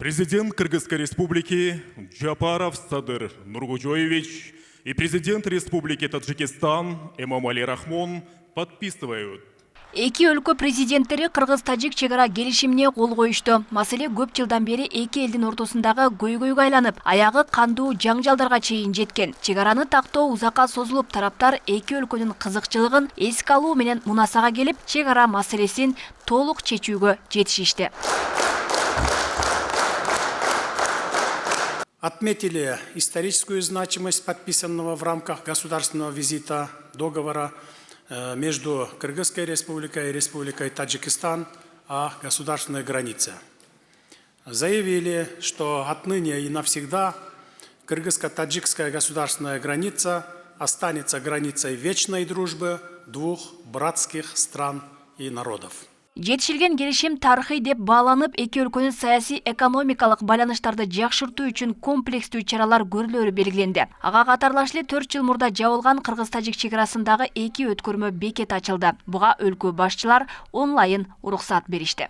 Президент Кыргызской Республики Джапаров Садыр Нургужоевич и президент Республики Таджикистан Эмомали Рахмон подписывают. Эки өлкө президенттери Кыргыз-Тажик чегара келишимине кол коюшту. Маселе көп жылдан бери эки элдин ортосундагы көйгөйгө айланып, аягы кандуу жаңжалдарга чейин жеткен. Чегараны тактоо узакка созулуп, тараптар эки өлкөнүн кызыкчылыгын эске алуу менен мунасага келип, чегара маселесин толук чечүүгө жетишишти. Отметили историческую значимость подписанного в рамках государственного визита договора между Кыргызской Республикой и Республикой Таджикистан о государственной границе. Заявили, что отныне и навсегда кыргызско-таджикская государственная граница останется границей вечной дружбы двух братских стран и народов. Жетишилген келишим тарыхый деп бааланып, эки өлкөнүн саясий экономикалык байланыштарды жакшыртуу үчүн комплекстүү чаралар көрүлөрү белгиленди. Ага катарлаш эле 4 жыл мурда жабылган Кыргыз-Тажик чегарасындагы эки өткөрмө бекет ачылды. Буга өлкө башчылар онлайн уруксат беришти.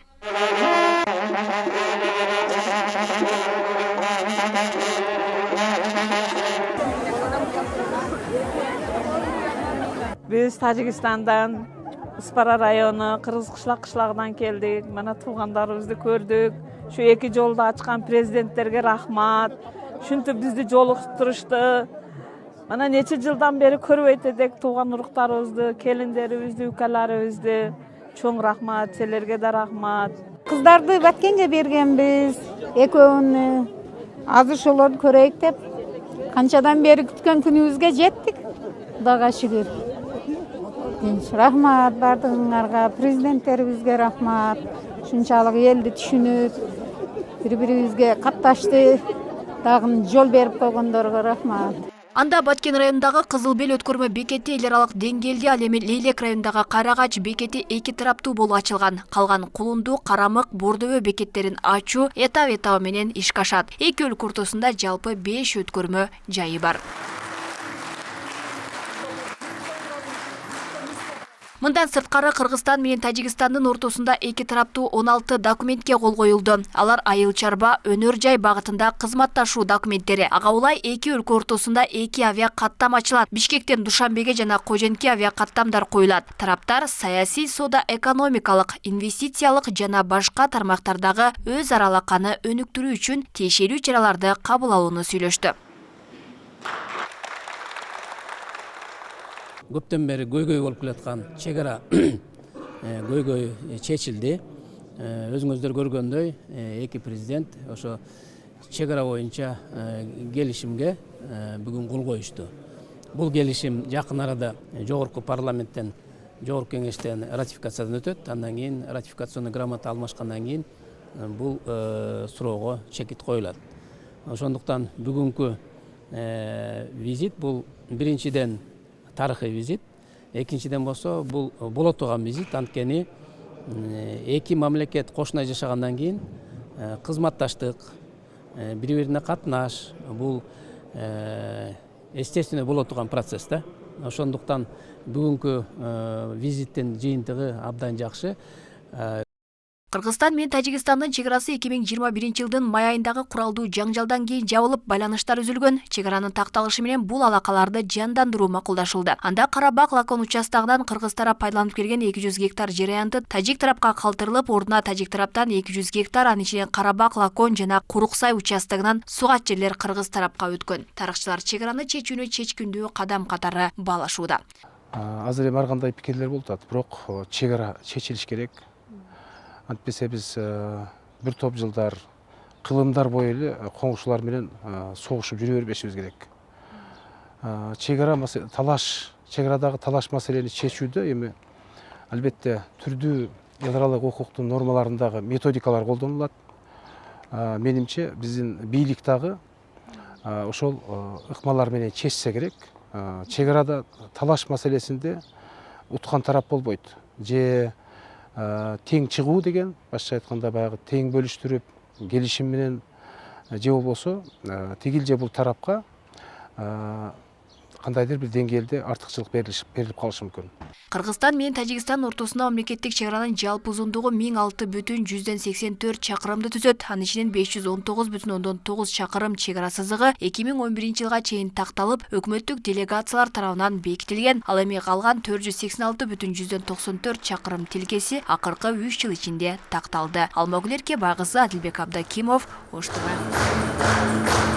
Биз Тажикстандан Успара району Кыргыз кышлагынан келдик. Мана туугандарыбызды көрдүк. Şu эки жолду ачкан президенттерге рахмат. Ушинтип бизди жолуктурушты. Мана нече жылдан бери көрбөйт эдик тууган уруктарыбызды, келиндерибизди, укаларыбызды. Чоң рахмат, силерге да рахмат. Кыздарды баткенге бергенбиз. Экөөнү азыр ошолорду көрөйүк деп канчадан бери күткөн күнүбүзгө жеттик. Кудайга шүгүр. Рахмат бардыгыңарга, президенттерибизге рахмат. Ушунчалык элди түшүнүп, бири-бирибизге катташты, дагы жол берип койгондорго рахмат. Анда Баткен районундагы Кызыл Бел өткөрмө бекети эл аралык деңгээлде, ал эми Лейлек районундагы Карагач бекети эки тараптуу болуп ачылган. Калган Кулунду, Карамык, Бордобө бекеттерин ачуу этап менен ишке ашат. Эки өлкө ортосунда жалпы 5 өткөрмө жайы бар. Мындан сырткары Кыргызстан менен Тажикстандын ортосунда эки тараптуу 16 документке кол коюлду. Алар айыл чарба, өнөр жай багытында кызматташуу документтери. Ага улай эки өлкө ортосунда эки авиа каттам ачылат. Бишкектен Душанбеге жана Коженке авиа каттамдар коюлат. Тараптар саясий, соода экономикалык, инвестициялык жана башка тармактардагы өз ара алаканы өнүктүрүү үчүн тиешелүү чараларды кабыл алууну сүйлөштү. Көптөн бери көйгөй болуп келаткан чегара көйгөй чечилди. Өзүңүздөр көргөндөй, эки президент ошо чегара боюнча келишимге бүгүн кол коюшту. Бул келишим жакын арада жогорку парламенттен, жогорку кеңештен ратификациядан өтөт. Андан кийин ратификационный грамота алмашкандан кийин бул суроого чекит коюлат. Ошондуктан бүгүнкү визит бул биринчиден тарыхый визит, экинчиден болсо бул боло турган визит, анткени эки мамлекет кошуна жашагандан кийин кызматташтык, бири-бирине катнаш, бул естественно боло турган процесс да. Ошондуктан бүгүнкү визиттин жыйынтыгы абдан жакшы. Кыргызстан менен Тажикстандын чегарасы 2021 жылдын май айындагы куралдуу жаңжалдан кийин жабылып, байланыштар үзүлгөн. Чегаранын такталышы менен бул алакаларды жандандыруу макулдашылды. Анда Карабак-Лакон участагынан Кыргыз тарап пайдаланып келген 200 гектар жер аянты Тажик тарапка калтырылып, ордуна Тажик тараптан 200 гектар, анын ичинен Карабак-Лакон жана Куруксай участагынан сугат жерлер Кыргыз тарапка өткөн. Тарыхчылар чегараны чечүүнү чечкиндүү кадам катары баалашууда. Азыр эми ар кандай пикирлер болуп атат, бирок чегара чечилиш керек. Антпесе биз бир топ жылдар кылымдар бою эле коңшулар менен согушуп жүрө бербешибиз керек. Чегарадагы талаш маселени чечүүдө эми албетте түрдүү эл аралык укуктун нормаларындагы методикалар колдонулат. Менимче биздин бийлик дагы ошол ыкмалар менен чечсе керек. Чегарада талаш маселесинде уткан тарап болбойт. Же тең чыгуу деген, башка айтканда баягы тең бөлүштүрүп, келишим менен же болбосо тигил же бул тарапка кандайдыр бир деңгээлде артыкчылык берилип калышы мүмкүн. Кыргызстан менен Тажикстан ортосунда мамлекеттик чек аранын жалпы узундугу 1006,184 чакырымды түзөт. Анын ичинен 519,9 чакырым чек ара сызыгы 2011 жылга чейин такталып, өкмөттүк делегациялар тарабынан бекитилген. Ал эми калган 486,194 чакырым тилкеси акыркы 3 жыл ичинде такталды. Алмагүл Эркебай кызы, Адилбек Абдакимов, Ош ТВ.